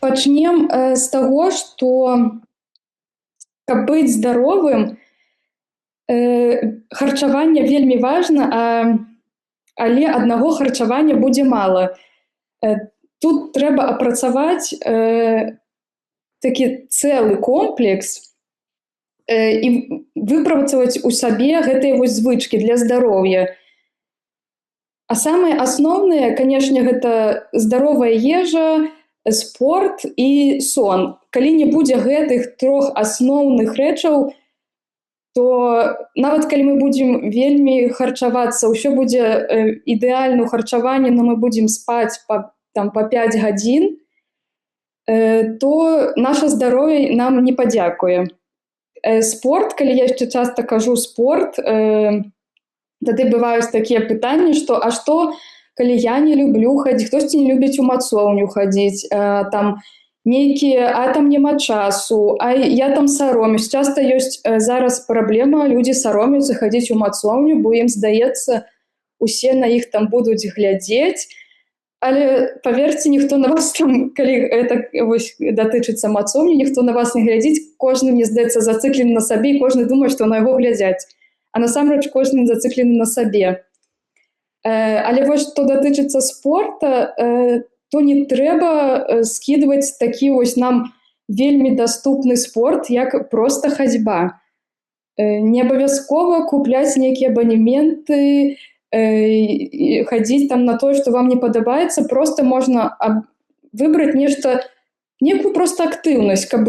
Пачнем з таго, што каб быць здаровым, харчаванне вельмі важна, але аднаго харчавання будзе мала. Тут трэба апрацаваць такі цэлы комплекс і выпрацаваць у сабе гэтыя вось звычкі для здароўя. А самае асноўнае, канешне, гэта здаровая ежа, спорт і сон. Калі не будзе гэтых трох асноўных рэчаў, то нават калі мы будзем вельмі харчавацца, ўсё будзе ідэальна ў харчаванні, но мы будзем спаць па 5 гадзін, то наша здароўе нам не падзякуе. Спорт, калі я яшчэ часта кажу спорт, тады бываюць такія пытанні, што а што, калі я не люблю хадзіць, хтосьці не любіць у мацоўню хадзіць, там нейкія, там няма часу, я там саромеюсь. Часта ёсць зараз праблема, людзі саромеюцца хадзіць у мацоўню, бо ім здаецца, усе на іх там будуць глядзець, але паверце, ніхто на вас там, калі гэта вось датычыцца мацоўні, ніхто на вас не глядзіць, кожны, мне здаецца, зацыклены на сабе, і кожны думае, што на яго глядзяць. А насамрэч кожны зацыклены на сабе. Але вось што датычыцца спорта, то не трэба скідваць такі вось нам вельмі даступны спорт, як проста хадзьба. Не абавязкова купляць нейкія абанементы, хадзіць там на тое, што вам не падабаецца, проста можна выбраць нешта, некую проста актыўнасць, каб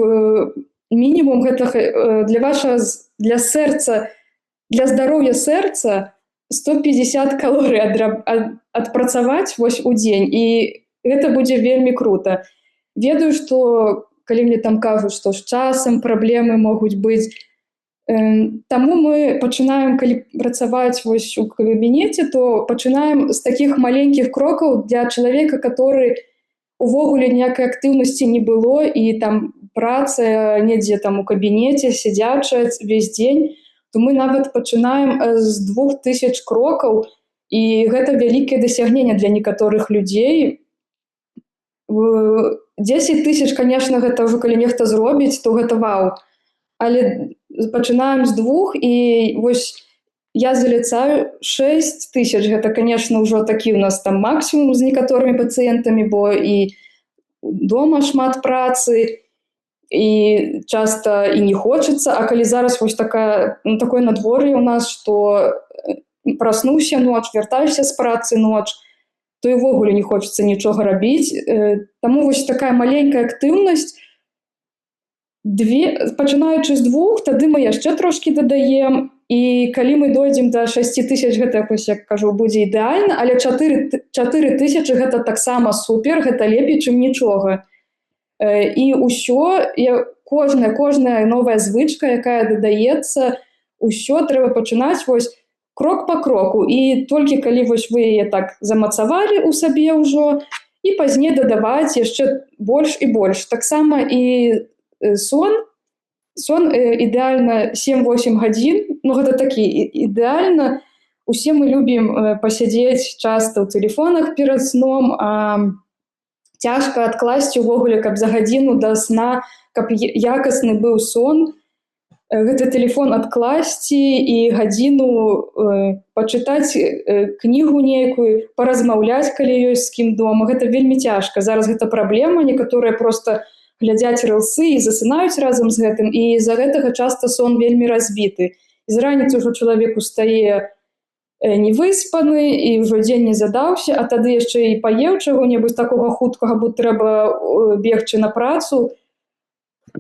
мінімум гэтага для сэрца, для здароўя сэрца 150 калорый адпрацаваць вось у дзень, і гэта будзе вельмі крута. Ведаю, што калі мне там кажуць, што з часам праблемы могуць быць, таму мы пачынаем, калі працаваць вось у кабінеце, то пачынаем з такіх маленькіх крокаў для чалавека, который увогуле ніякай актыўнасці не было, і там праца недзе там у кабінеце, сядзячая ўвесь дзень, то мы нават пачынаем з 2000 крокаў, і гэта вялікае дасягненне для некаторых людзей. 10 000, конечно, гэта ўжо калі нехта зробіць, то гэта вау. Але пачынаем з 2, і вось я залецаю 6 000. Гэта, конечно, ўжо такі у нас там максімум з некаторымі пацыентамі, бо і дома шмат працы, і часта і не хочацца, а калі зараз вось такое надвор'е у нас, што праснуўся ноч, вяртаешся з працы ноч, то і ўвогуле не хочацца нічога рабіць. Таму вось такая маленькая актыўнасць, пачынаючы з 2, тады мы яшчэ трошкі дадаем, і калі мы дойдзем да 6 000, гэта, як кажу, будзе ідэальна, але 4 000 гэта таксама супер, гэта лепей, чым нічога. І ўсё, кожная новая звычка, якая дадаецца, усё трэба пачынаць вось крок па кроку. І толькі калі вось вы яе так замацавалі ў сабе ўжо, і пазней дадаваць яшчэ больш і больш. Таксама і сон ідэальна 7-8 гадзін, ну гэта такі ідэальна. Усе мы любім пасядзець часта ў тэлефонах перад сном, цяжка адкласці ўвогуле, каб за гадзіну да сна, каб якасны быў сон, гэты тэлефон адкласці і гадзіну пачытаць кнігу нейкую, паразмаўляць, калі ёсць з кім дома. Гэта вельмі цяжка. Зараз гэта праблема, некаторыя проста глядзяць рылсы і засынаюць разам з гэтым, і з-за гэтага часта сон вельмі разбіты. І з раніцы ўжо чалавек устае невыспаны, і ўжо дзень не задаўся, а тады яшчэ і паеў чаго-небудзь такога хуткага, бо трэба бегчы на працу.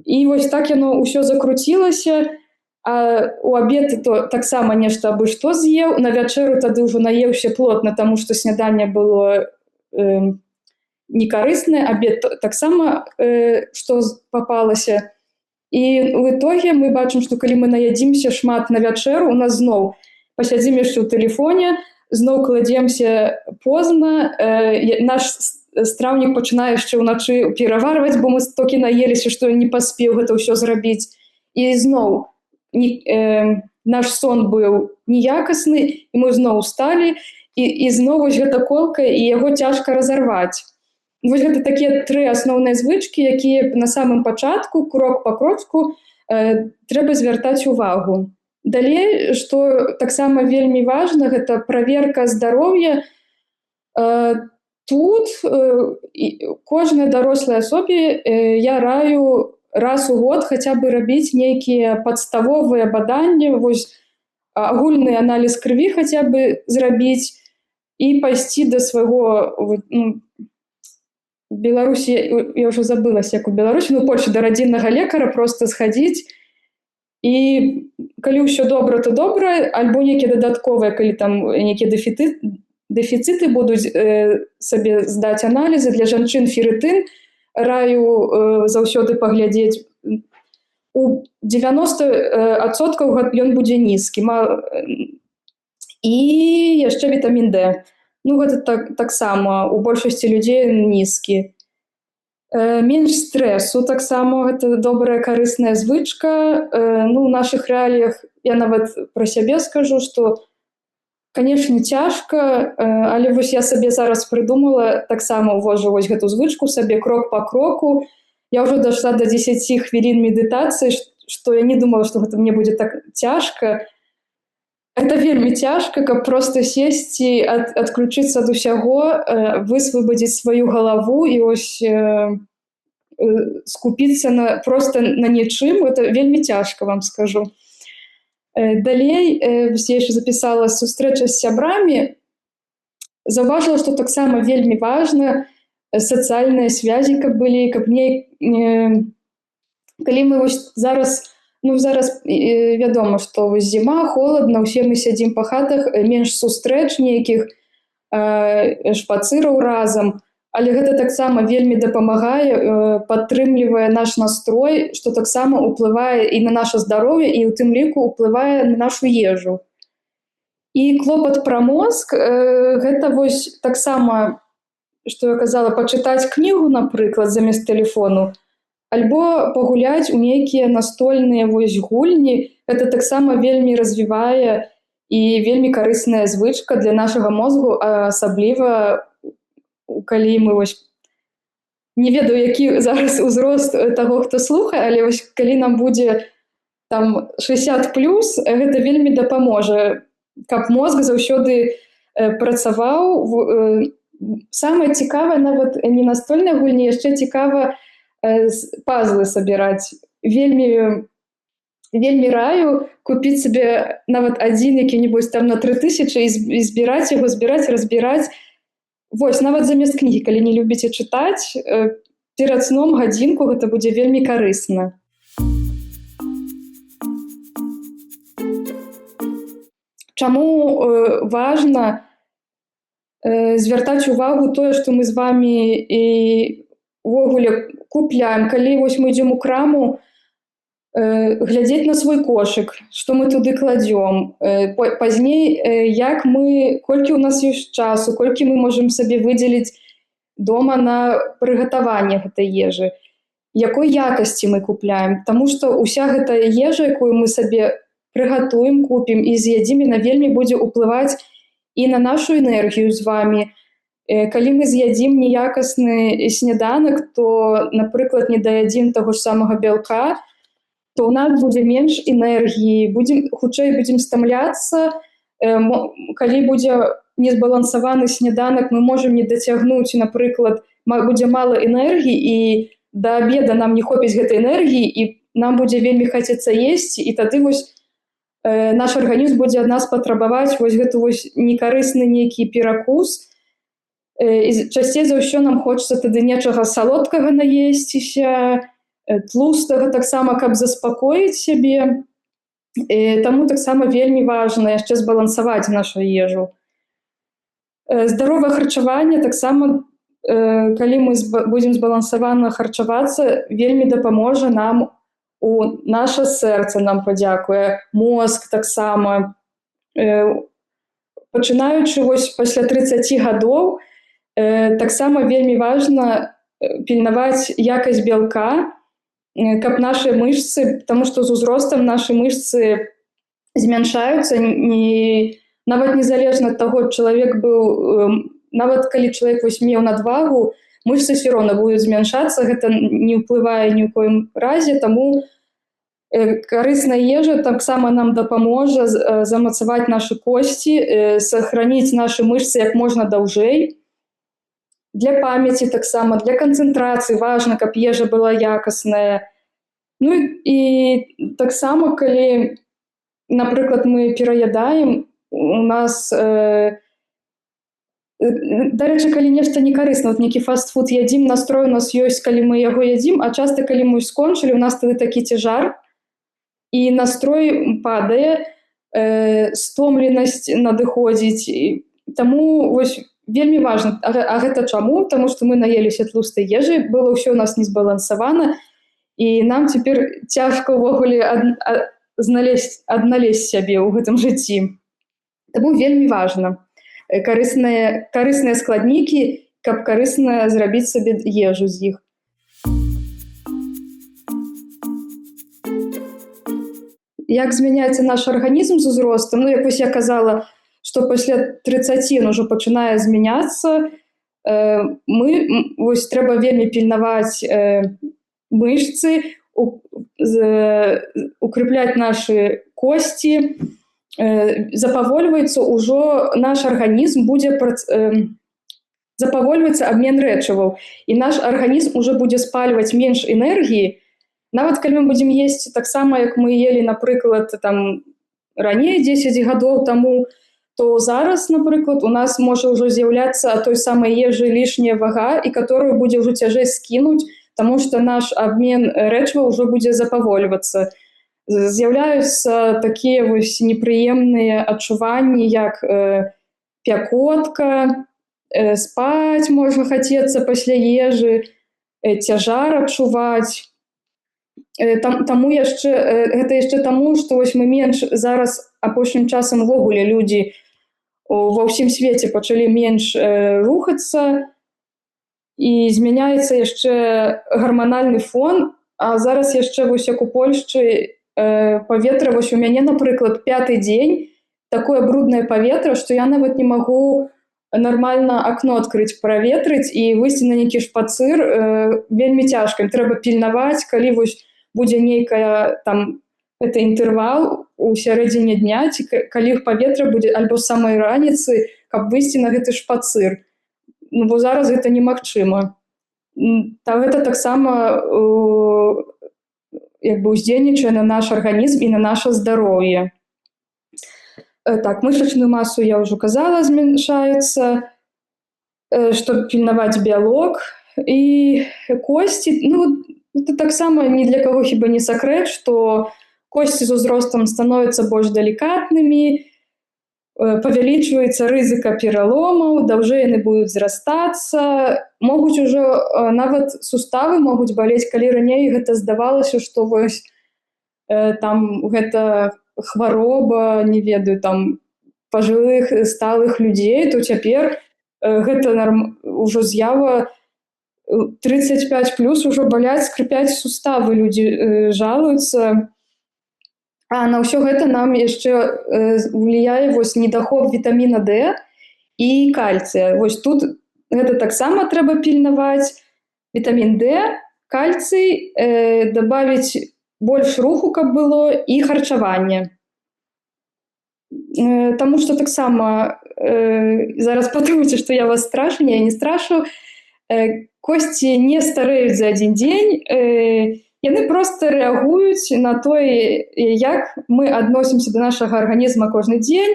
І вось так яно ўсё закруцілася, а у абед то таксама нешта абы што з'еў, на вячэру тады ўжо наеўся плотна, таму што сняданне было некарыснае, абед таксама што папалася. І ў ітоге мы бачым, што калі мы наядзімся шмат на вячэру, у нас зноў пасядзім яшчэ ў тэлефоне, зноў кладземся позна, наш страўнік пачынае яшчэ ўначы пераварваць, бо мы столькі наеліся, што не паспеў гэта ўсё зрабіць. І зноў наш сон быў неякасны, і мы зноў усталі, і зноў вось гэта колка, і яго цяжка разарваць. Вось гэта такія 3 асноўныя звычкі, якія на самым пачатку, крок па крочку, трэба звяртаць увагу. Далей, што таксама вельмі важна, гэта праверка здароўя. Тут кожнай дарослай асобе я раю раз у год хаця бы рабіць нейкія падставовыя баданні, вось агульны аналіз крыві хаця бы зрабіць і пайсці да свайго, у Беларусі, я ўжо забылася, як у Беларусі, Польшчы, да радзільнага лекара проста схадзіць, і калі ўсё добра, то добра, альбо нейкія дадатковыя, калі там нейкія дэфіцыты будуць, сабе здаць аналізы. Для жанчын феррытын раю заўсёды паглядзець. У 90% ён будзе нізкі. І яшчэ вітамін Д. Гэта таксама у большасці людзей нізкі. Менш стрэсу таксама, гэта добрая карысная звычка. У нашых рэаліях я нават пра сябе скажу, што, канешне, цяжка, але вось я сабе зараз прыдумала, таксама ўвожу вось гэту звычку сабе крок па кроку. Я ўжо дайшла да 10 хвілін медытацыі, што я не думала, што гэта мне будзе так цяжка. Это вельмі цяжка, каб проста сесці, адключыцца ад усяго, высвабадзіць сваю галаву і ось скупіцца проста на нічым. Это вельмі цяжка, вам скажу. Далей, я яшчэ запісала сустрэча з сябрамі. Заўважыла, што таксама вельмі важна сацыяльныя связі, каб былі, каб калі мы вось зараз, вядома, што вось зіма, холадна, усе мы сядзім па хатах, менш сустрэч нейкіх, шпацыраў разам, але гэта таксама вельмі дапамагае, падтрымлівае наш настрой, што таксама ўплывае і на наша здароўе, і ў тым ліку ўплывае на нашу ежу. І клопат пра мозг, гэта вось таксама, што я казала, пачытаць кнігу, напрыклад, замест тэлефону, альбо пагуляць у нейкія настольныя вось гульні. Гэта таксама вельмі развівае і вельмі карысная звычка для нашага мозгу, асабліва калі мы вось, не ведаю, які зараз узрост таго, хто слухае, але вось калі нам будзе там 60+, гэта вельмі дапаможа, каб мозг заўсёды працаваў. Самае цікавае, нават не настольныя гульні, яшчэ цікава пазлы сабіраць. Вельмі раю купіць сабе нават адзін які-небудзь там на 3000 і збіраць яго, разбіраць. Вось, нават замест кнігі, калі не любіце чытаць, перад сном гадзінку, гэта будзе вельмі карысна. Чаму важна звяртаць увагу тое, што мы з вамі і увогуле купляем. Калі вось мы ідзем у краму, глядзець на свой кошык, што мы туды кладзём. Пазней, колькі ў нас ёсць часу, колькі мы можам сабе выдзеліць дома на прыгатаванне гэтай ежы. Якой якасці мы купляем. Таму што ўся гэтая ежа, якую мы сабе прыгатуем, купім і з'ядзім, яна вельмі будзе ўплываць і на нашу энергію з вамі. Калі мы з'ядзім неякасны сняданак, то, напрыклад, не даядзім таго ж самага бялка, то ў нас будзе менш энергіі, хутчэй будзем стамляцца. Калі будзе незбалансаваны сняданак, мы можам не дацягнуць, напрыклад, будзе мала энергіі, і да абеда нам не хопіць гэтай энергіі, і нам будзе вельмі хацецца есці, і тады вось наш арганізм будзе ад нас патрабаваць вось гэты вось некарысны нейкі перакус. Часцей за ўсё нам хочацца тады нечага салодкага наесціся, тлустага таксама, каб заспакоіць сябе. Таму таксама вельмі важна яшчэ збалансаваць нашу ежу. Здаровае харчаванне таксама, калі мы будзем збалансавана харчавацца, вельмі дапаможа нам, наша сэрца нам падзякуе, мозг таксама. Пачынаючы вось пасля 30 гадоў, таксама вельмі важна пільнаваць якасць бялка, каб нашы мышцы, таму што з узростам нашы мышцы змяншаюцца, нават незалежна ад таго, чалавек быў, нават калі чалавек вось меў надвагу, мышцы все роўна будуць змяншацца, гэта не ўплывае ні ў коім разе, таму карысная ежа таксама нам дапаможа замацаваць нашы косці, сохраніць нашы мышцы як можна даўжэй. Для памяці таксама, для канцэнтрацыі важна, каб ежа была якасная. Ну і таксама, калі, напрыклад, мы пераядаем, у нас, дарэчы, калі нешта не карысна, нейкі фастфуд ядзім, настрой у нас ёсць, калі мы яго ядзім, а часта, калі мы скончылі, у нас тады такі цяжар, і настрой падае, стомленасць надыходзіць. Таму вось вельмі важна. А гэта чаму? Таму што мы наеліся тлустай ежы, было ўсё у нас не збалансавана, і нам цяпер цяжка ўвогуле адналезць сябе ў гэтым жыцці. Таму вельмі важна карысныя складнікі, каб карысна зрабіць сабе ежу з іх. Як змяняецца наш арганізм з узростам? Ну, як вось я казала, што пасля 30 ён ужо пачынае змяняцца. Вось трэба вельмі пільнаваць мышцы, укрепляць нашы косці. Запавольваецца ўжо наш арганізм, будзе запавольваецца абмен рэчываў, і наш арганізм ужо будзе спальваць менш энергіі. Нават калі мы будзем есці таксама, як мы елі, напрыклад, там раней 10 гадоў таму, то зараз, напрыклад, у нас можа ўжо з'яўляцца той самай ежы лішняя вага, і которую будзе ўжо цяжэй скінуць, таму што наш абмен рэчываў ўжо будзе запавольвацца. З'яўляюцца такія вось непрыемныя адчуванні, як пякотка, спаць можа хацецца пасля ежы, цяжар адчуваць. Таму гэта яшчэ таму, што вось мы менш зараз апошнім часам увогуле людзі ва ўсім свеце пачалі менш рухацца, і змяняецца яшчэ гарманальны фон, а зараз яшчэ вось як у Польшчы паветра, вось у мяне, напрыклад, 5-й дзень такое бруднае паветра, што я нават не магу нармальна акно адкрыць, праветрыць і выйсці на нейкі шпацыр вельмі цяжка. Трэба пільнаваць, калі вось будзе нейкая там гэта інтэрвал у сярэдзіне дня, ці калі паветра будзе альбо з самай раніцы, каб выйсці на гэты шпацыр. Ну, бо зараз гэта немагчыма. Гэта таксама ўздзейнічае на наш арганізм і на наша здароўе. Так, мышачную масу я ўжо казала, змяншаецца, што пільнаваць бялок і косці. Ну, это таксама ні для каго хіба не сакрэт, што косці з узростам становяцца больш далікатнымі, павялічваецца рызыка пераломаў, даўжэй яны будуць зрастацца, могуць ужо нават суставы могуць балець, калі раней гэта здавалася, што вось там гэта хвароба, не ведаю, там пажылых сталых людзей, то цяпер гэта ўжо з'ява 35+, ужо баляць, скрыпяць суставы, людзі жалуюцца. А на ўсё гэта нам яшчэ влияе вось недахоп вітаміна D і кальцыя. Вось тут гэта таксама трэба пільнаваць. Вітамін D, кальцый, дабавіць больш руху, каб было, і харчаванне. Таму што таксама, зараз падумайце, што я вас страшу, я не страшу, косці не стареюць за адзін дзень, яны проста рэагуюць на тое, як мы адносімся да нашага арганізма кожны дзень,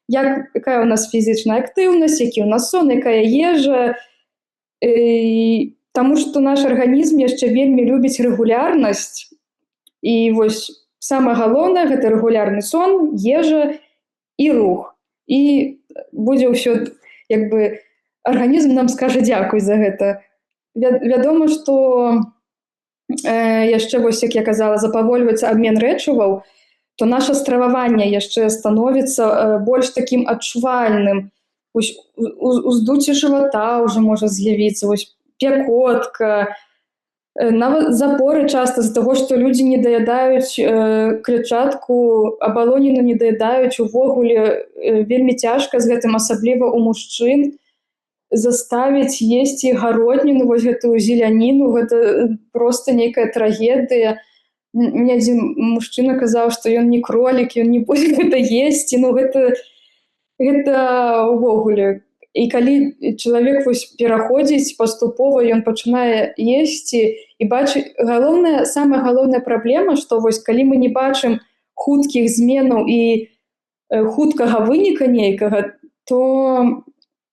якая ў нас фізічная актыўнасць, які ў нас сон, якая ежа. Таму што наш арганізм яшчэ вельмі любіць рэгулярнасць. І вось самае галоўнае – гэта рэгулярны сон, ежа і рух. І будзе ўсё, як бы, арганізм нам скажа дзякуй за гэта. Вядома, што яшчэ, вось, як я казала, запавольваецца абмен рэчываў, то наша страваванне яшчэ становіцца больш такім адчувальным. Уздуцце жывата ўжо можа з'явіцца, вось пякотка, нават запоры часта з-за таго, што людзі не даядаюць клетчатку, абалоніну не даядаюць, увогуле вельмі цяжка з гэтым, асабліва ў мужчын. заставіць есці гародніну, вось гэтую зеляніну, гэта проста нейкая трагедыя. Мне адзін мужчына казаў, што ён не кролік, ён не будзе гэта есці, ну гэта ўвогуле. І калі чалавек вось пераходзіць паступова, ён пачынае есці і бачыць, самая галоўная праблема, што вось калі мы не бачым хуткіх зменаў і хуткага выніка нейкага, то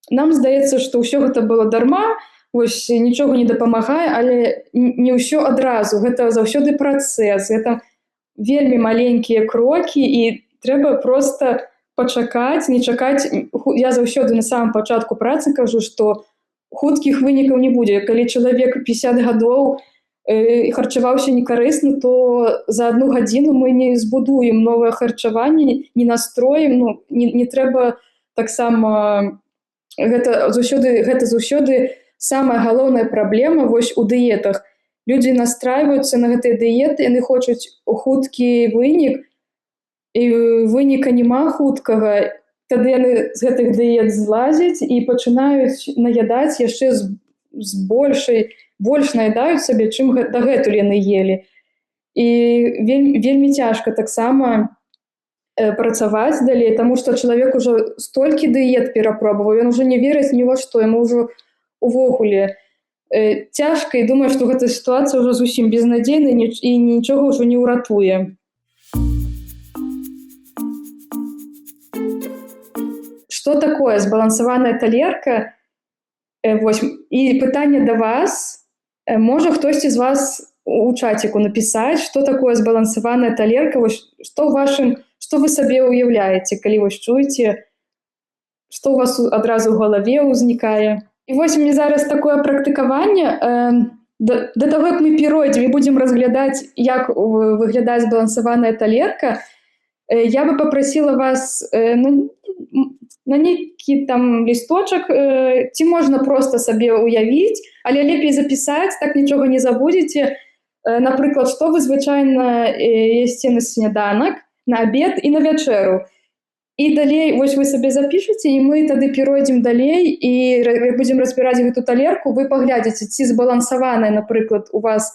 нам здаецца, што ўсё гэта было дарма, вось нічога не дапамагае, але не ўсё адразу. Гэта заўсёды працэс, гэта вельмі маленькія крокі, і трэба проста пачакаць, не чакаць. Я заўсёды на самым пачатку працы кажу, што хуткіх вынікаў не будзе. Калі чалавек 50 гадоў харчаваўся некарысна, то за 1 гадзіну мы не збудуем новае харчаванне, не настроім, не трэба таксама. Гэта заўсёды самая галоўная праблема вось у дыетах. Людзі настройваюцца на гэтыя дыеты, яны хочуць хуткі вынік, і выніка няма хуткага, тады яны з гэтых дыет злазяць і пачынаюць наядаць яшчэ больш наядаюць сабе, чым дагэтуль яны елі. І вельмі цяжка таксама працаваць далей, таму што чалавек ужо столькі дыет перапробаваў, ён ужо не верыць ні во што, яму ўжо увогуле цяжка, і думаю, што гэта сітуацыя ўжо зусім безнадзейная і нічога ўжо не ўратуе. Што такое збалансаваная талерка? Вось, і пытанне да вас. Можа хтосьці з вас у чаціку напісаць, што такое збалансаваная талерка, вось, што вы сабе ўяўляеце, калі вось чуеце, што ў вас адразу ў галаве ўзнікае. І вось мне зараз такое практыкаванне. Да таго, як мы перайдзем і будзем разглядаць, як выглядае збалансаваная талерка, я бы папрасіла вас на нейкі там лісточак, ці можна проста сабе ўявіць, але лепей запісаць, так нічога не забудзеце. Напрыклад, што вы звычайна есце на сняданак, на абед і на вячэру. І далей вось вы сабе запішыце, і мы тады перайдзем далей і будзем разбіраць гэту талерку. Вы паглядзіце, ці збалансаваная, напрыклад, у вас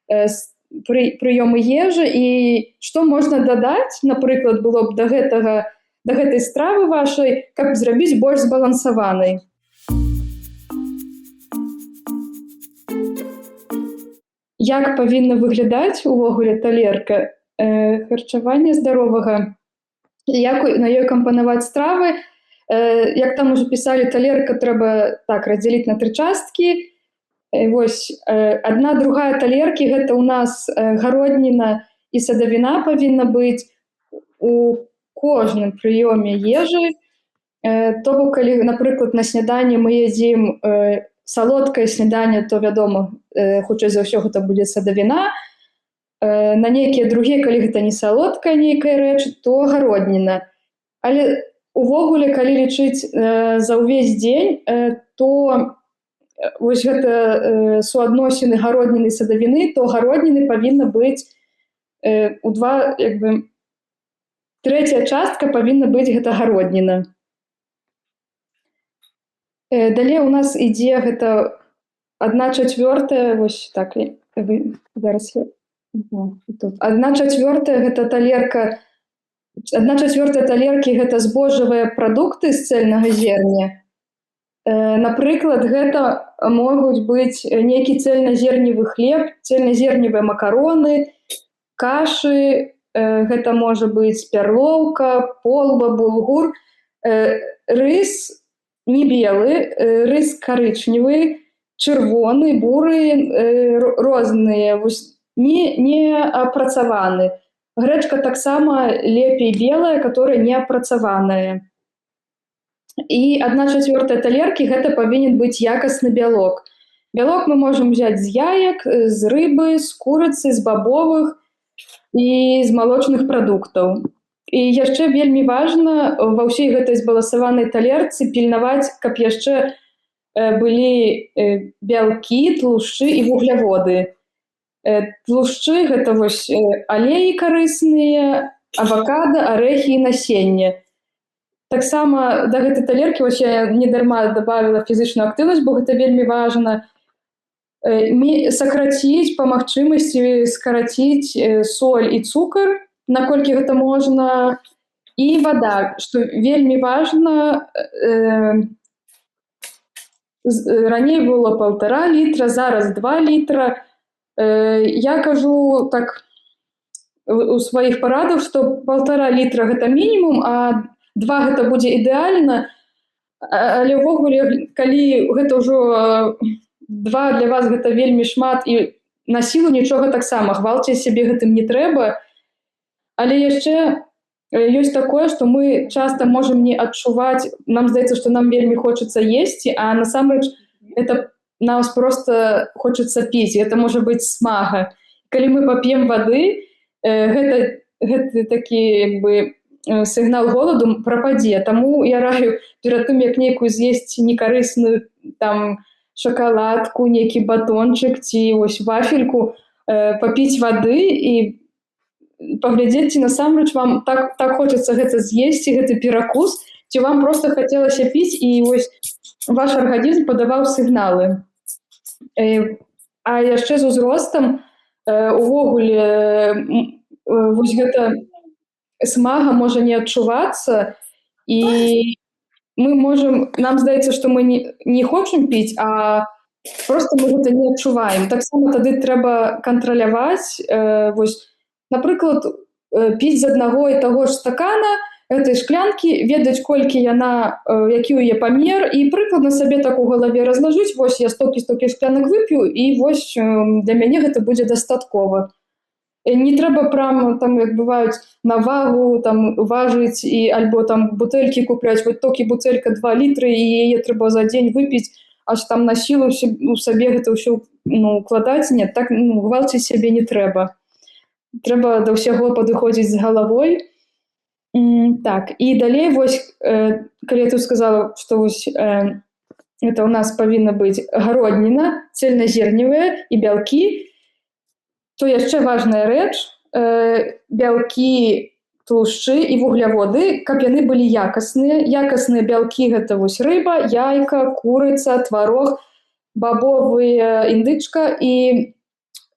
прыёмы ежы, і што можна дадаць, напрыклад, было б да гэтай стравы вашай, каб зрабіць больш збалансаванай. Як павінна выглядаць увогуле талерка харчавання здаровага? Як на ёй кампанаваць стравы? Як там ужо пісалі, талерка трэба так раздзяліць на 3 часткі. Вось, адна другая талеркі — гэта ў нас гародніна і садавіна павінна быць у кожным прыёме ежы. То бок, калі, напрыклад, на сняданні мы едзім салодкае сняданне, то, вядома, хутчэй за ўсё гэта будзе садавіна. На нейкія другія, калі гэта не салодкая нейкая рэч, то гародніна. Але увогуле, калі лічыць за ўвесь дзень, то вось гэта суадносіны гародніны і садавіны, то гародніны павінна быць у два, трэцяя частка павінна быць гэта гародніна. Далей у нас ідзе гэта 1/4, вось так, зараз я... Тут 1/4 гэта талерка. 1/4 талеркі гэта збожжавыя прадукты з цэльнага зерня. Напрыклад, гэта могуць быць нейкі цэльназерневы хлеб, цэльназерневыя макароны, кашы, гэта можа быць пярлоўка, полба, булгур, рыс не белы, рыс карычневы, чырвоны, буры, розныя, не апрацаваны. Грэчка таксама лепей белая, которая не апрацаваная. І 1/4 талеркі гэта павінен быць якасны бялок. Бялок мы можам взяць з яек, з рыбы, з курыцы, з бабовых і з малочных прадуктаў. І яшчэ вельмі важна ва ўсей гэтай збалансаванай талерцы пільнаваць, каб яшчэ былі бялкі, тлушчы і вугляводы. Тлушчы гэта вось алеі карысныя, авакада, арэхі і насенне. Таксама да гэтай талеркі вось я недарма добавила фізычную актыўнасць, бо гэта вельмі важна. Сакраціць па магчымасці скараціць соль і цукар, наколькі гэта можна, і вада, што вельмі важна. Раней было 1,5 літра, зараз 2 літра. Я кажу так у сваіх парадах, што 1,5 літра гэта мінімум, а 2 гэта будзе ідэальна. Але ўвогуле, калі гэта ўжо 2 для вас гэта вельмі шмат, і на сілу нічога таксама, гвалціць сябе гэтым не трэба. Але яшчэ ёсць такое, што мы часта можам не адчуваць, нам здаецца, што нам вельмі хочацца есці, а насамрэч это нам проста хочацца піць, гэта можа быць смага. Калі мы пап'ем вады, гэты такі сігнал голаду прападзе. Таму я раю перад тым, як нейкую з'есці некарысную там шакаладку, нейкі батончык ці вось вафельку, папіць вады і паглядзець, ці насамрэч вам так хочацца гэта з'есці, гэты перакус, ці вам проста хацелася піць, і вось ваш арганізм падаваў сігналы. А яшчэ з узростам увогуле вось гэта смага можа не адчувацца, і мы можам, нам здаецца, што мы не хочам піць, а проста мы гэта не адчуваем. Таксама тады трэба кантраляваць, вось, напрыклад, піць з аднаго і таго ж стакана гэтай шклянкі, ведаць, колькі яна, які ў яе памер, і прыкладна сабе так у галаве разлажыць, вось я столькі шклянак вып'ю, і вось для мяне гэта будзе дастаткова. Не трэба прямо, там, як бываюць, на вагу там важыць, і альбо там бутэлькі купляць, вось толькі бутэлька 2 літры, і яе трэба за дзень выпіць, аж там на сілу у сабе гэта ўсё укладаць. Нет, так гвалціць сябе не трэба. Трэба да ўсяго падыходзіць з галавой. Так, і далей вось, калі я тут сказала, што вось гэта ў нас павінна быць гародніна, цельназерневая і бялкі, то яшчэ важная рэч, бялкі, тлушчы і вугляводы, каб яны былі якасныя. Якасныя бялкі — гэта вось рыба, яйка, курыца, тварог, бабовыя, індычка. І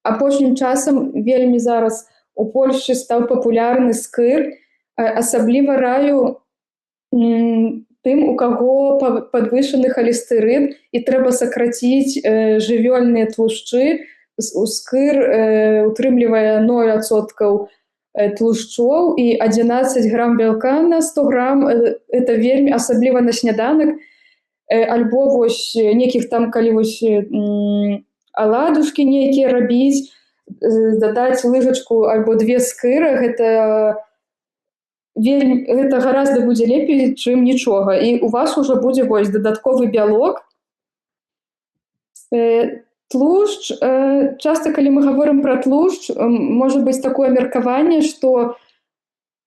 апошнім часам вельмі зараз у Польшчы стаў папулярны скыр. Асабліва раю тым, у каго падвышаны халестэрын, і трэба сакраціць жывёльныя тлушчы. Скыр утрымлівае 0% тлушчоў і 11 грам бялка на 100 грам. Это вельмі, асабліва на сняданак, альбо вось нейкіх там, калі вось аладушкі нейкія рабіць, дадаць лыжачку альбо 2 скыра, гэта гаразда будзе лепей, чым нічога. І у вас ужо будзе вось дадатковы бялок. Тлушч, часта, калі мы гаворым пра тлушч, можа быць такое меркаванне, што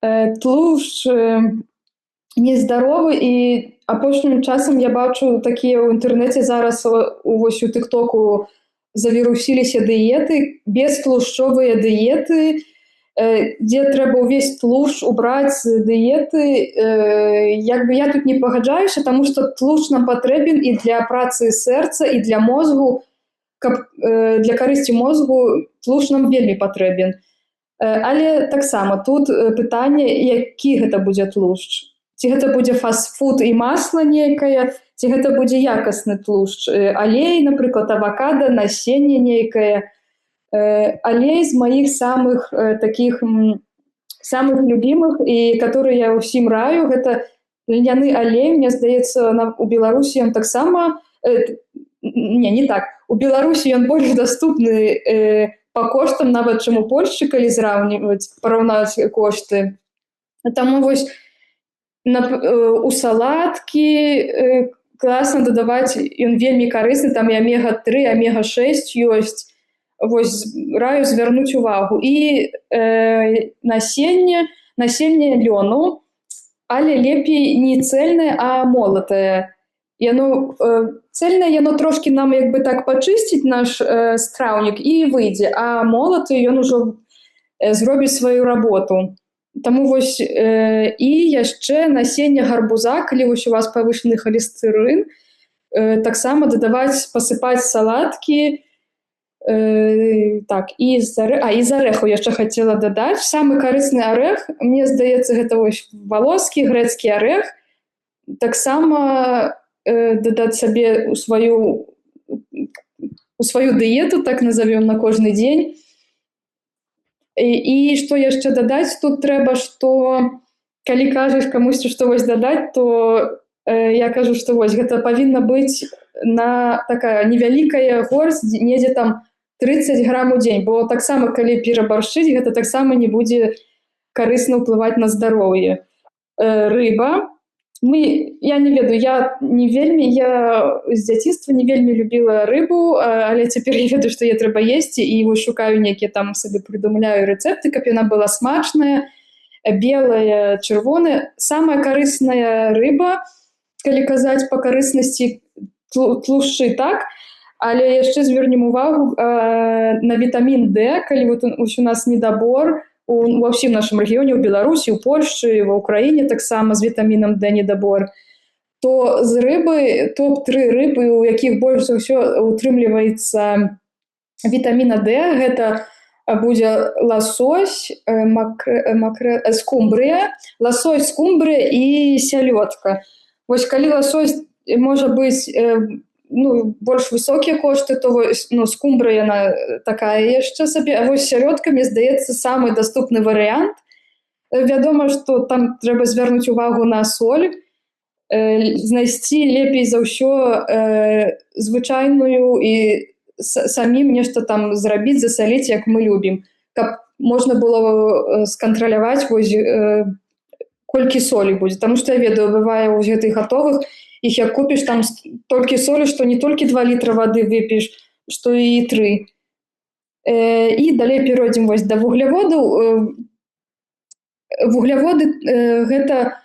тлушч нездаровы, і апошнім часам я бачу такія ў інтэрнэце зараз вось у тыктоку завірусіліся дыеты, бестлушчовыя дыеты, дзе трэба ўвесь тлушч убраць з дыеты. Як бы я тут не пагаджаюся, таму што тлушч нам патрэбен і для працы сэрца, і для мозгу. Каб для карысці мозгу тлушч нам вельмі патрэбен. Але таксама тут пытанне, які гэта будзе тлушч. Ці гэта будзе фастфуд і масла нейкае, ці гэта будзе якасны тлушч. Алей, напрыклад, авакада, насенне нейкае. Алей з маіх самых такіх самых любімых, і которые я ўсім раю, гэта льняны алей. Мне здаецца, у Беларусі ён таксама, не так. У Беларусі ён больш даступны па коштам, нават чым у Польшчы, калі параўнаць кошты. Таму вось у салаткі класна дадаваць, ён вельмі карысны, там і омега-3, омега-6 ёсць. Вось раю звярнуць увагу. І насенне лёну, але лепей не цэльнае, а молатае. Цельнае яно трошки нам як бы так пачысціць наш страўнік і выйдзе, а молаты ён ужо зробіць сваю работу. Таму вось і яшчэ насенне гарбуза, калі вось у вас павышаны халестэрын, таксама дадаваць, пасыпаць салаткі. Так, і з арэхаў яшчэ хацела дадаць. Самы карысны арэх, мне здаецца, гэта вось валоскі, грэцкі арэх. Таксама дадаць сабе у сваю дыету, так назовём, на кожны дзень. І што яшчэ дадаць тут трэба, што калі кажаш камусьці, што вось дадаць, то я кажу, што вось гэта павінна быць на такая невялікая горсць, недзе там 30 грам у дзень, бо таксама калі перабаршчыць, гэта таксама не будзе карысна ўплываць на здароўе. Рыба. Я не ведаю, я з дзяцінства не вельмі любіла рыбу, але цяпер я ведаю, што яе трэба есці, і вось шукаю нейкія там сабе прыдумляю рэцэпты, каб яна была смачная, белая, чырвоная. Самая карысная рыба, калі казаць па карыснасці, тлушчы, так, але яшчэ звернем увагу на вітамін D, калі вот у нас недабор, ва ўсім нашым рэгіёне, у Беларусі, у Польшчы, ва ўкраіне таксама з вітамінам D недабор, то з рыбы топ-3 рыбы, у якіх больш за ўсё утрымліваецца вітаміна D, гэта будзе ласось, скумбрыя, ласось, скумбрыя і сялёдка. Вось калі ласось можа быць больш высокія кошты, то скумбра яна такая яшчэ сабе, а вось сялёдка, мне здаецца, самы даступны варыянт. Вядома, што там трэба звярнуць увагу на соль, знайсці лепей за ўсё звычайную і самім нешта там зрабіць, засаліць, як мы любім, каб можна было скантраляваць вось колькі солі будзе. Таму што я ведаю, бывае вось гэтых гатовых, іх як купіш, там толькі солі, што не толькі 2 літра вады выпіш, што і 3. І далей перайдзем вось да вугляводаў. Вугляводы гэта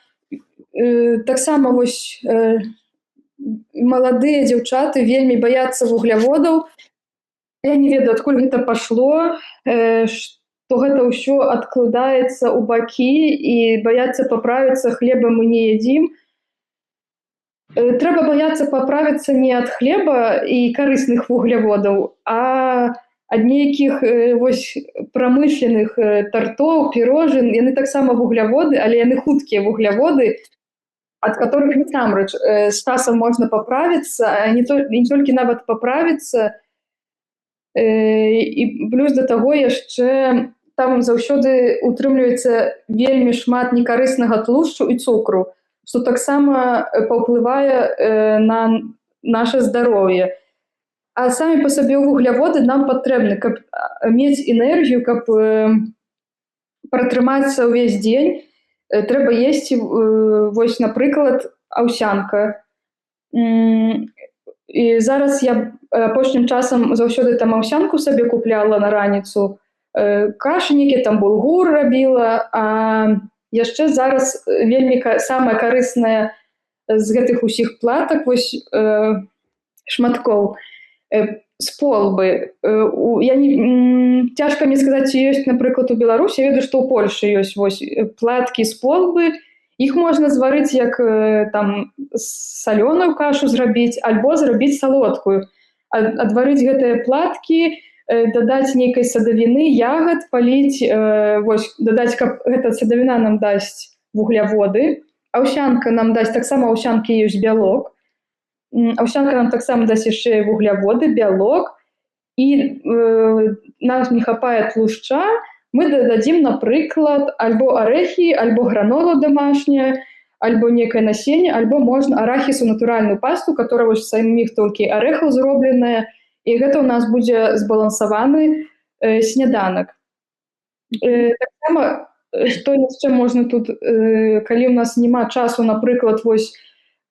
таксама вось маладыя дзяўчаты вельмі баяцца вугляводаў. Я не ведаю, адкуль гэта пашло, што гэта ўсё адкладаецца ў бакі і баяцца паправіцца, хлеба мы не ядзім. Трэба баяцца паправіцца не ад хлеба і карысных вугляводаў, а ад нейкіх вось прамышленых тартоў, пірожын. Яны таксама вугляводы, але яны хуткія вугляводы, ад которых насамрэч з часам можна паправіцца, а не толькі нават паправіцца. І плюс да таго яшчэ там заўсёды утрымліваецца вельмі шмат некарыснага тлушчу і цукру, што таксама паўплывае на наше здароўе. А самі па сабе вугляводы нам патрэбны, каб мець энергію, каб пратрымацца ўвесь дзень. Трэба есці, вось, напрыклад, аўсянка. І зараз я апошнім часам заўсёды там аўсянку сабе купляла на раніцу, кашы нейкія, там булгур рабіла, а яшчэ зараз вельмі самае карыснае з гэтых усіх платак, вось, шматкоў, з полбы. Цяжка мне сказаць, ці ёсць, напрыклад, у Беларусі. Я ведаю, што ў Польшы ёсць вось платкі з полбы. Іх можна зварыць як там салёную кашу зрабіць, альбо зрабіць салодкую. Адварыць гэтыя платкі, дадаць нейкай садавіны, ягад, паліць, вось, дадаць, каб гэта садавіна нам дасць вугляводы. Аўсянка нам дасць, таксама аўсянкі ёсць бялок. Аўсянка нам таксама дасць яшчэ вугляводы, бялок. І нам не хапае тлушча, мы дададзім, напрыклад, альбо арэхі, альбо гранола домашняя, альбо некае насенне, альбо можна арахісу натуральную пасту, которая вось саміх толькі арэхаў зробленая, і гэта ў нас будзе збалансаваны сняданак. Таксама, што яшчэ можна тут, калі ў нас няма часу, напрыклад, вось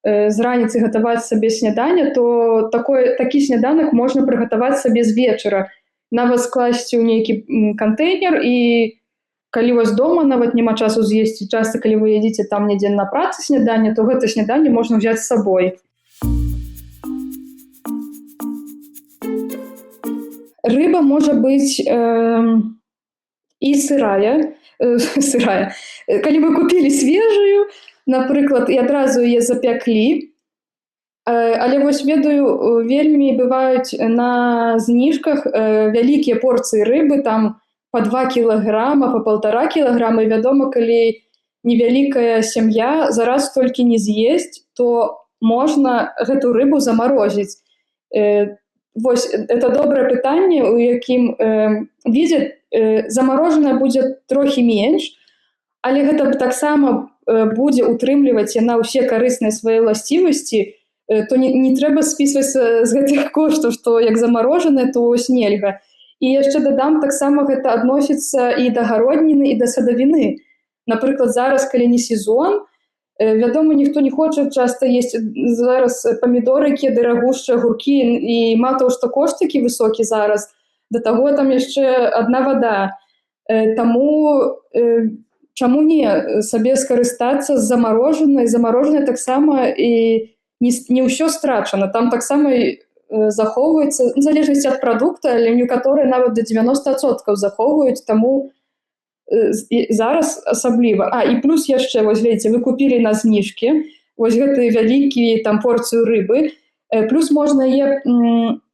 з раніцы гатаваць сабе сняданне, то такі сняданак можна прыгатаваць сабе з вечара. Нават скласці ў нейкі кантэйнер, і калі вось дома нават няма часу з'есці, часта калі вы ядзіце там недзе на працы сняданне, то гэта сняданне можна ўзяць з сабой. Рыба можа быць і сырая. сырая. Калі мы купілі свежую, напрыклад, і адразу яе запяклі, але вось ведаю, вельмі бываюць на зніжках вялікія порцыі рыбы, там па 2 кілаграма, па 1,5 кілаграма, і вядома, калі невялікая сям'я зараз толькі не з'есць, то можна гэту рыбу замарозіць. Вось это добрае пытанне, у якім відзе замарожаная будзе трохі менш, але гэта таксама будзе утрымліваць яна ўсе карысныя свае ўласцівасці, то не трэба спісваць з гэтых коштаў, што як замарожанае, то ось нельга. І яшчэ дадам, таксама гэта адносіцца і да гародніны, і да садавіны. Напрыклад, зараз, калі не сезон, вядома, ніхто не хоча часта есці зараз памідоры, якія дарагушчыя, агуркі, і мала таго, што кошт такі высокі зараз, да таго там яшчэ адна вада. Таму чаму не сабе скарыстацца з замарожанай? Замарожанай таксама і не ўсё страчана. Там таксама захоўваецца, в залежнасці ад прадукта, але некаторыя нават да 90% захоўваюць, таму зараз асабліва. І плюс яшчэ, вось глядзіце, вы купілі на зніжкі вось гэты вялікі там порцыю рыбы, плюс можна яе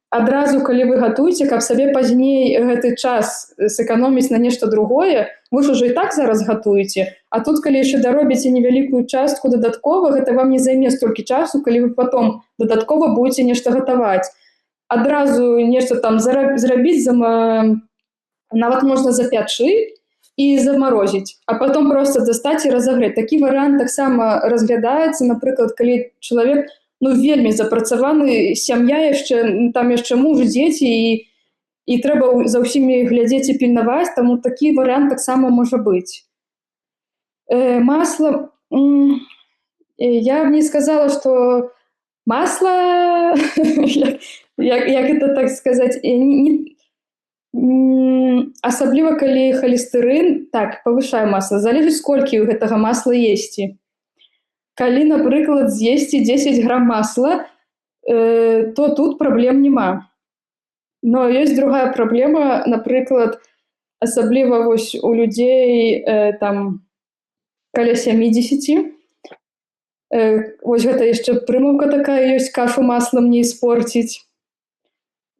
адразу, калі вы гатуеце, каб сабе пазней гэты час сэканоміць на нешта другое, вы ж ужо і так зараз гатуеце, а тут, калі яшчэ даробіце невялікую частку дадаткова, гэта вам не займе столькі часу, калі вы потом дадаткова будете нешта гатаваць. Адразу нешта там зрабіць, нават можна запячы, і замарозіць, а потом просто дастаць і разагрэць. Такі варыянт таксама разглядаецца, напрыклад, калі чалавек вельмі запрацаваны, сям'я яшчэ, там яшчэ муж, дзеці, і трэба за ўсімі глядзець і пільнаваць, таму такі варыянт таксама можа быць. Масла, я б не сказала, што масла, як гэта так сказаць, асабліва калі халестэрын, так, павышае масла, залежыць колькі гэтага масла есці. Калі, напрыклад, з'есці 10 грам масла, то тут праблем няма. Но ёсць другая праблема, напрыклад, асабліва вось у людзей там каля 70. Вось гэта яшчэ прымаўка такая ёсць, кашу маслам не испорціць,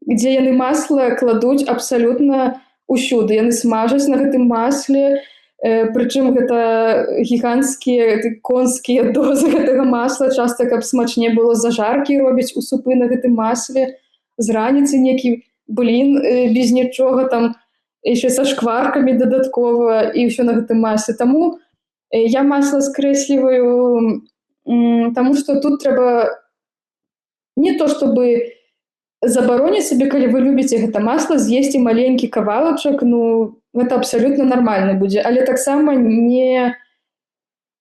дзе яны масла кладуць абсалютна ўсюды. Яны смажаць на гэтым масле, прычым гэта гіганцкія конскія дозы гэтага масла, часта, каб смачней было, зажаркі робяць у супы на гэтым масле, з раніцы нейкі блін без нічога, там яшчэ са шкваркамі дадаткова, і ўсё на гэтым масле. Таму я масла скрэсліваю, таму што тут трэба не то, чтобы забароніць сабе, калі вы любіце гэта масла, з'есці маленькі кавалачак, гэта абсалютна нармальна будзе, але таксама не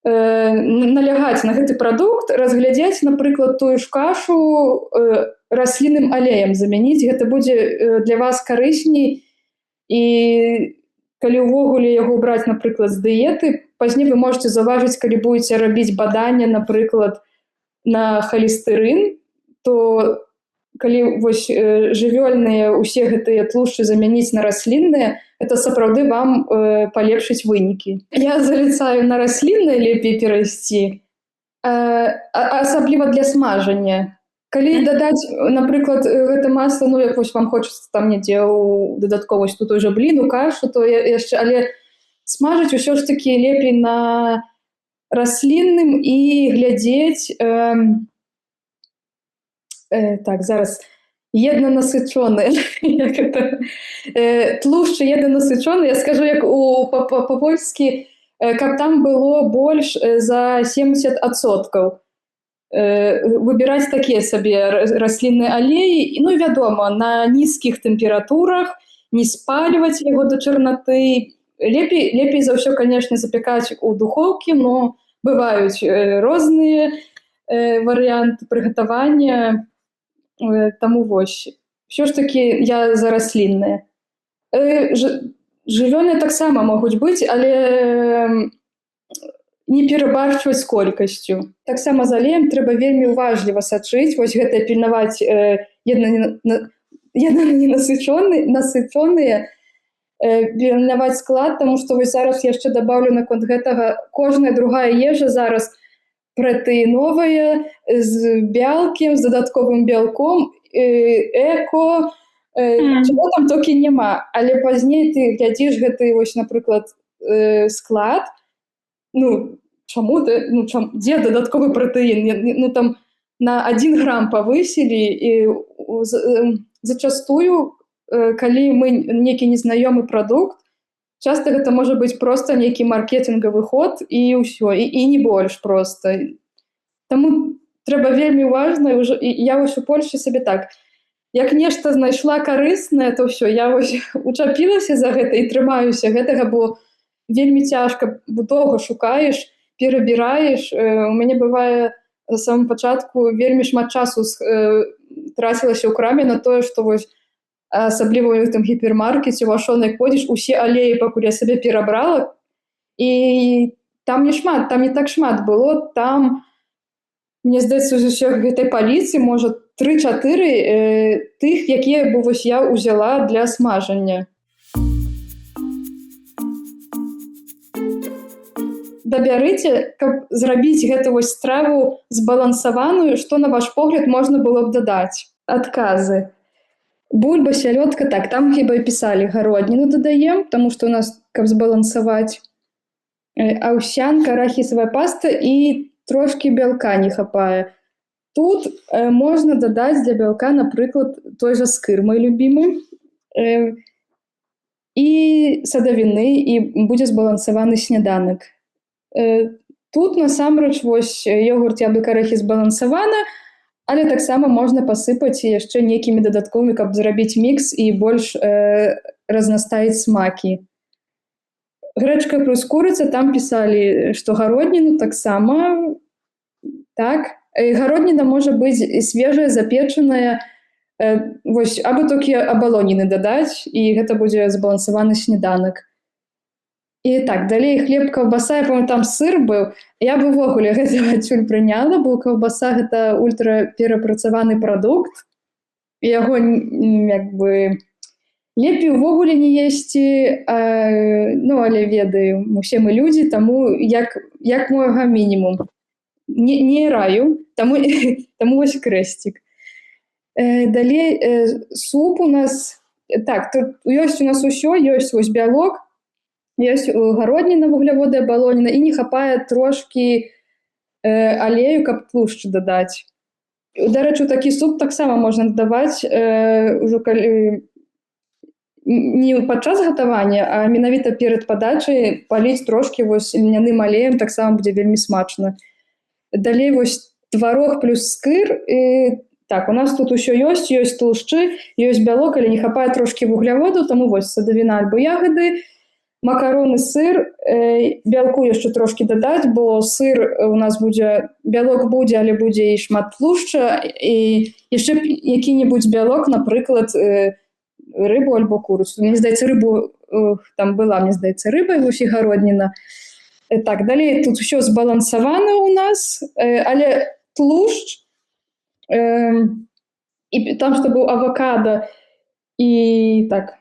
налягаць на гэты прадукт, разглядзець, напрыклад, тую ж кашу раслінным алеем замяніць, гэта будзе для вас карысней, і калі ўвогуле яго браць, напрыклад, з дыеты, пазней вы можете заўважыць, калі будзеце рабіць баданне, напрыклад, на халестэрын, то калі вось жывёльныя усе гэтыя тлушчы замяніць на раслінныя, это сапраўды вам палепшыць вынікі. Я заліцаю на раслінныя лепей перайсці, асабліва для смажання. Калі дадаць, напрыклад, гэта масла, як вось вам хочацца там недзе ў дадатковасць тут уже бліну, кашу, то яшчэ, але смажыць усё ж такі лепей на раслінным і глядзець, так, зараз еднанасычоныя, тлушчы еднанасычоныя, я скажу як па-польскі, каб там было больш за 70%. Выбіраць такія сабе раслінныя алеі, вядома, на нізкіх тэмпературах, не спальваць яго да чарнаты. Лепей за ўсё, канешне, запякаць у духоўкі, но бываюць розныя варыянты прыгатавання. Таму вось, ўсё ж такі я за раслінныя. Жывёльныя таксама могуць быць, але не перабарчваць з колькасцю. Таксама з алеем трэба вельмі уважліва сачыць, вось гэта пільнаваць насычоныя, пільнаваць склад, таму што вось зараз яшчэ дабаўлю наконт гэтага, кожная другая ежа зараз пратэіновая, з бялкім, з дадатковым бялком, эко, чаго там толькі няма. Але пазней ты глядзіш гэты вось, напрыклад, склад, ну, чаму ты, ну, дзе дадатковы пратэін? Ну, там на 1 грам павысілі, і зачастую, калі мы нейкі незнаёмы прадукт, часта гэта можа быць проста нейкі маркетынгавы ход, і ўсё, і не больш проста. Таму трэба вельмі уважна, і я вось у Польшчы сабе так, як нешта знайшла карыснае, то ўсё, я вось учапілася за гэта і трымаюся гэтага, бо вельмі цяжка, бо доўга шукаеш, перабіраеш. У мяне бывае на самым пачатку вельмі шмат часу трацілася ў краме на тое, што вось асабліва ў гэтым гіпермаркеце, у Ашоны ходзіш, усе алеі пакуль я сабе перабрала, і там не шмат, там не так шмат было, там, мне здаецца, з усёй гэтай паліцы, можа, 3-4 тых, якія бы вось я ўзяла для смажання. Дабярыце, каб зрабіць гэту вось страву збалансаваную, што, на ваш погляд, можна было б дадаць? Адказы. Бульба, сялёдка, так, там хіба і пісалі гародніну дадаем, таму што у нас, каб збалансаваць, аўсянка, арахісавая паста і трошкі бялка не хапае. Тут можна дадаць для бялка, напрыклад, той жа скыр, мой любімы, і садавіны, і будзе збалансаваны сняданак. Тут, насамрэч, вось ёгурт, яблыка, арэхі збалансавана, але таксама можна пасыпаць яшчэ нейкімі дадатковымі, каб зрабіць мікс і больш разнастаіць смакі. Грэчка плюс курыца, там пісалі, што гародніну таксама, так. Гародніна можа быць свежая, запечаная, вось, або толькі абалоніны дадаць, і гэта будзе збалансаваны сняданак. І так, далей хлеб, каўбаса, я памятаю, там сыр быў. Я бы ўвогуле гэта адсюль прыняла, бо каўбаса — гэта ультраперапрацаваны прадукт, і яго як бы лепей увогуле не есці, ну, але ведаю, усе мы людзі, таму як мойга мінімум. Не раю, таму вось крэсцік. Далей суп у нас, так, тут ёсць у нас усё, ёсць вось бялок, ёсць гародніна, вугляводы, абалоніна, і не хапае трошкі алею, каб тлушчу дадаць. Дарэчы, такі суп таксама можна дадаваць ужо калі не падчас гатавання, а менавіта перад падачай паліць трошкі вось льняным алеем, таксама будзе вельмі смачна. Далей вось тварог плюс скыр. Так, у нас тут усё ёсць, ёсць тлушчы, ёсць бялок, але не хапае трошкі вугляводу, таму вось садавіна альбо ягады, макароны, сыр, бялку яшчэ трошкі дадаць, бо сыр у нас будзе, бялок будзе, але будзе і шмат тлушча, і яшчэ які-небудзь бялок, напрыклад, рыбу альбо курыцу. Мне здаецца, рыбу там была, мне здаецца, рыба, вось і гародніна. Так, далей тут усё збалансавана у нас, але тлушч, і там, што быў авакадо, і так,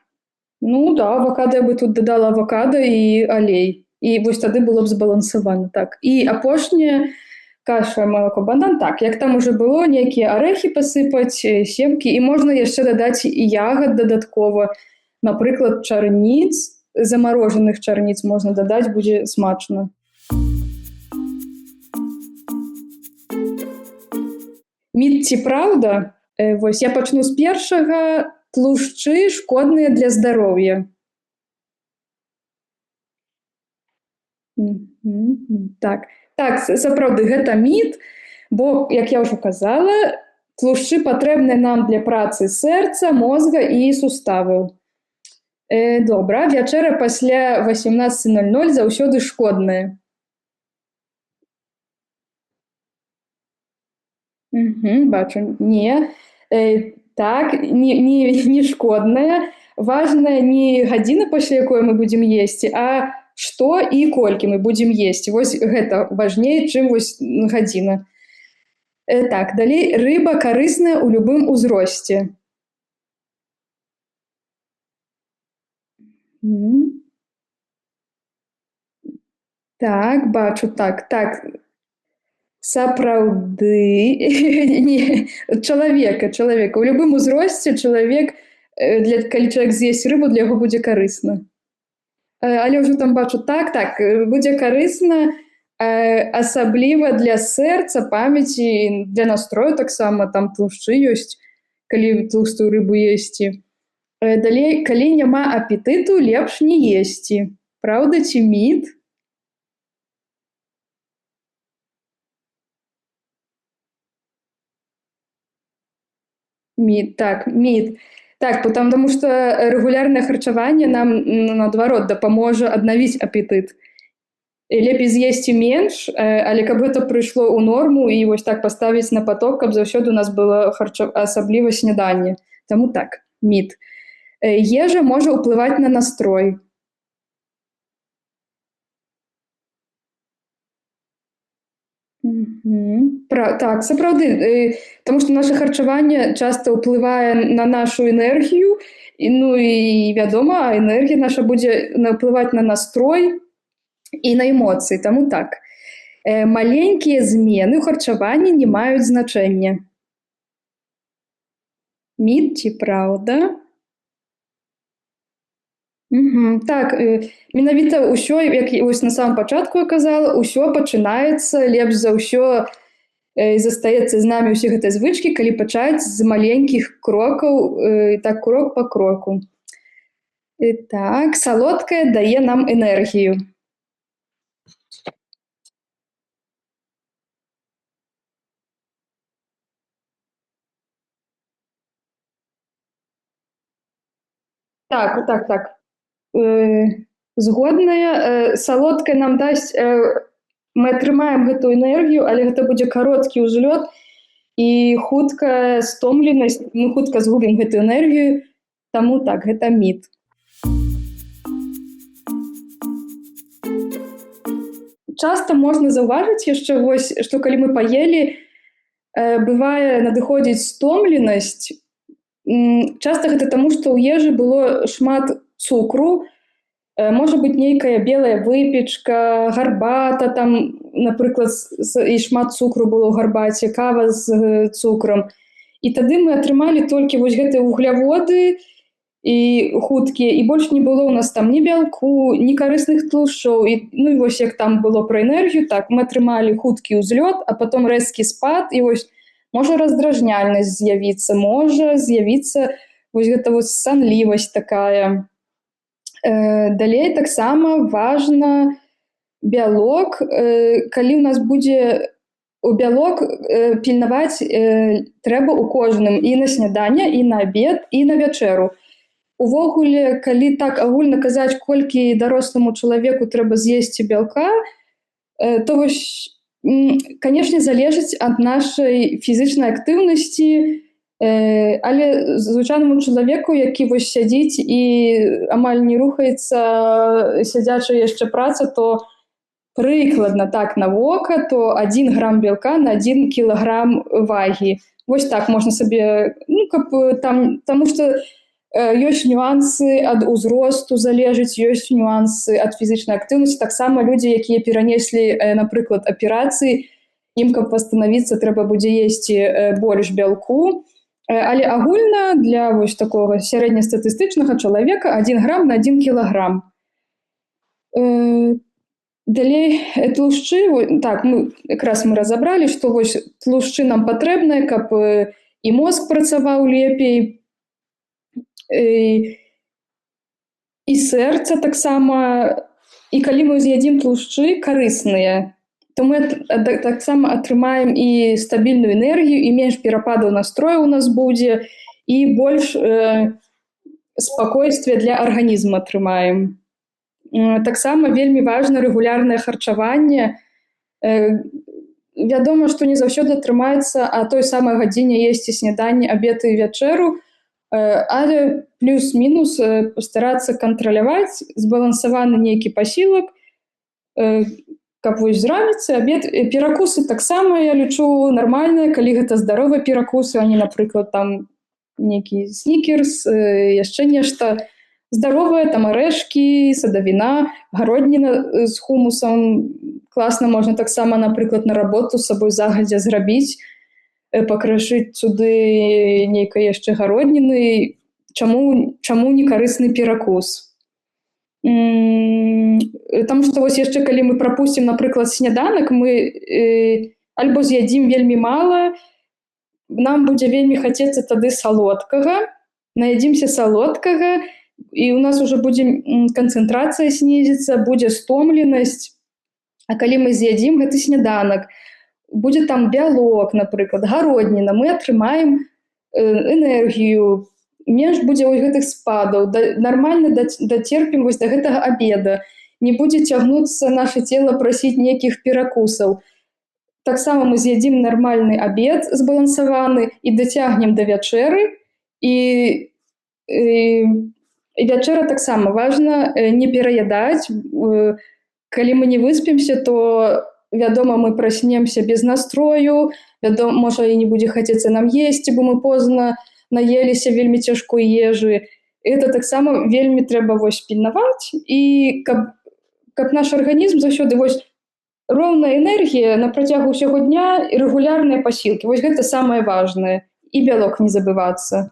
ну да, авакадо я бы тут дадала, авакадо і алей. І вось тады было б збалансавана, так. І апошняе, каша, малако, банан, так, як там уже было, нейкія арэхі пасыпаць, семкі, і можна яшчэ дадаць і ягад дадаткова, напрыклад, чарніц, замарожаных чарніц можна дадаць, будзе смачна. Міт ці праўда? Вось я пачну з першага. Тлушчы шкодныя для здароўя. Так, сапраўды, гэта міт, бо, як я ўжо казала, тлушчы патрэбныя нам для працы сэрца, мозга і суставаў. Добра, вячэра пасля 18:00 заўсёды шкодная. Бачу, не. Так, не шкодная. Важная не гадзіна, пасля якой мы будзем есці, а што і колькі мы будзем есці. Вось гэта важней, чым вось гадзіна. Так, далей, рыба карысная ў любым узросце. Мгм. Так, бачу, так, так. Сапраўды. Не, чалавека. У любым узросце чалавек, калі чалавек з'есць рыбу, для яго будзе карысна. Але ўжо там бачу, так, так, будзе карысна, асабліва для сэрца, памяці, для настрою таксама, там тлушчы ёсць, калі тлустую рыбу есці. Далей, калі няма апетыту, лепш не есці. Праўда ці міт? Міт, так, міт. Так, потому что регулярное харчаванне нам, наадварот, дапаможа аднавіць апетыт. І лепей з'есці менш, але каб гэта прыйшло ў норму і вось так паставіць на паток, каб заўсёды у нас было асабліва сняданне. Таму так, міт. Ежа можа ўплываць на настрой. Так, сапраўды, таму што наша харчаванне часта ўплывае на нашу энергію, і, ну і вядома, энергія наша будзе ўплываць на настрой і на эмоцыі, таму так. Маленькія змены ў харчаванні не маюць значэння. Міт ці праўда? Так, менавіта ўсё, як вось на самом пачатку я казала, усё пачынаецца лепш за ўсё застаецца з намі ўсе гэтыя звычкі, калі пачаць з маленькіх крокаў, так крок па кроку. Так, салодкае дае нам энергію. Так. Э, Згодная, салодкае нам дасць, мы атрымаем гэту энергію, але гэта будзе кароткі ўзлёт і хутка стомленасць, мы хутка згубім гэту энергію, таму так, гэта міт. Часта можна заўважыць яшчэ вось, што калі мы паелі, бывае надыходзіць стомленасць. Часта гэта таму, што ў ежы было шмат цукру, можа быць нейкая белая выпечка, гарбата там, напрыклад, і шмат цукру было ў гарбаце, кава з цукрам. І тады мы атрымалі толькі вось гэтыя вугляводы і хуткія, і больш не было ў нас там ні бялку, ні карысных тлушчоў. І, ну і вось як там было пра энергію, так, мы атрымалі хуткі ўзлёт, а потом рэзкі спад, і вось можа раздражняльнасць з'явіцца, можа з'явіцца вось гэта вось санлівасць такая. Далей таксама важна бялок, калі ў нас будзе бялок пільнаваць трэба ў кожным і на сняданне, і на абед, і на вячэру. Увогуле, калі так агульна казаць, колькі даросламу чалавеку трэба з'есці бялка, то вось, канешне, залежыць ад нашай фізічнай актыўнасці, але звычайнаму чалавеку, які вось сядзіць і амаль не рухаецца, сядзячая яшчэ праца, то прыкладна так на вока, то 1 грам бялка на 1 кілаграм вагі. Вось так можна сабе, ну, каб там, таму што ёсць нюансы ад узросту залежыць, ёсць нюансы ад фізічнай актыўнасці. Таксама людзі, якія перанеслі, напрыклад, аперацыі, ім, каб вастанавіцца, трэба будзе есці больш бялку. Але агульна для вось такога сярэднестатыстычнага чалавека 1 грам на 1 кілаграм. Далей тлушчы, так, якраз мы разабралі, што вось тлушчы нам патрэбныя, каб і мозг працаваў лепей, і сэрца таксама. І калі мы з'ядзім тлушчы карысныя, то мы таксама атрымаем і стабільную энергію, і менш перападаў настрою у нас будзе, і больш спакойствия для арганізма атрымаем. Таксама вельмі важна рэгулярнае харчаванне. Вядома, што не заўсёды атрымаецца а той самай гадзіне есці сняданне, абед і вячэру, але плюс-мінус пастарацца кантраляваць збалансаваны нейкі пасілак, каб вось з раніцы, абед, перакусы таксама, я лічу, нармальныя, калі гэта здаровыя перакусы, а не, напрыклад, там нейкі снікерс, яшчэ нешта. здаровая, там арэшкі, садавіна, гародніна з хумусам. Класна можна таксама, напрыклад, на работу з сабой загадзя зрабіць, пакрышыць туды нейкай яшчэ гародніны. Чаму не карысны перакус? Таму што вось яшчэ калі мы прапусцім, напрыклад, сняданак, мы альбо з'ядзім вельмі мала, нам будзе вельмі хацецца тады салодкага, наядзімся салодкага, і ў нас ужо будзе канцэнтрацыя снізіцца, будзе стомленасць. А калі мы з'ядзім гэты сняданак, будзе там бялок, напрыклад, гародніна, мы атрымаем энергію, менш будзе вось гэтых спадаў, нармальна дацерпім вось да гэтага абеда, не будзе цягнуцца наша цела прасіць нейкіх перакусаў. Таксама мы з'ядзім нармальны абед збалансаваны і дацягнем да вячэры, і вячэра таксама важна не пераядаць. Калі мы не выспімся, то, вядома, мы праснемся без настрою, можа, і не будзе хацецца нам есці, бо мы позна наеліся вельмі цяжкой ежы. Гэта таксама вельмі трэба вось пільнаваць, і каб наш арганізм заўсёды вось роўная энергія на працягу ўсяго дня і рэгулярныя пасілкі. Вось гэта самае важнае. І бялок не забывацца.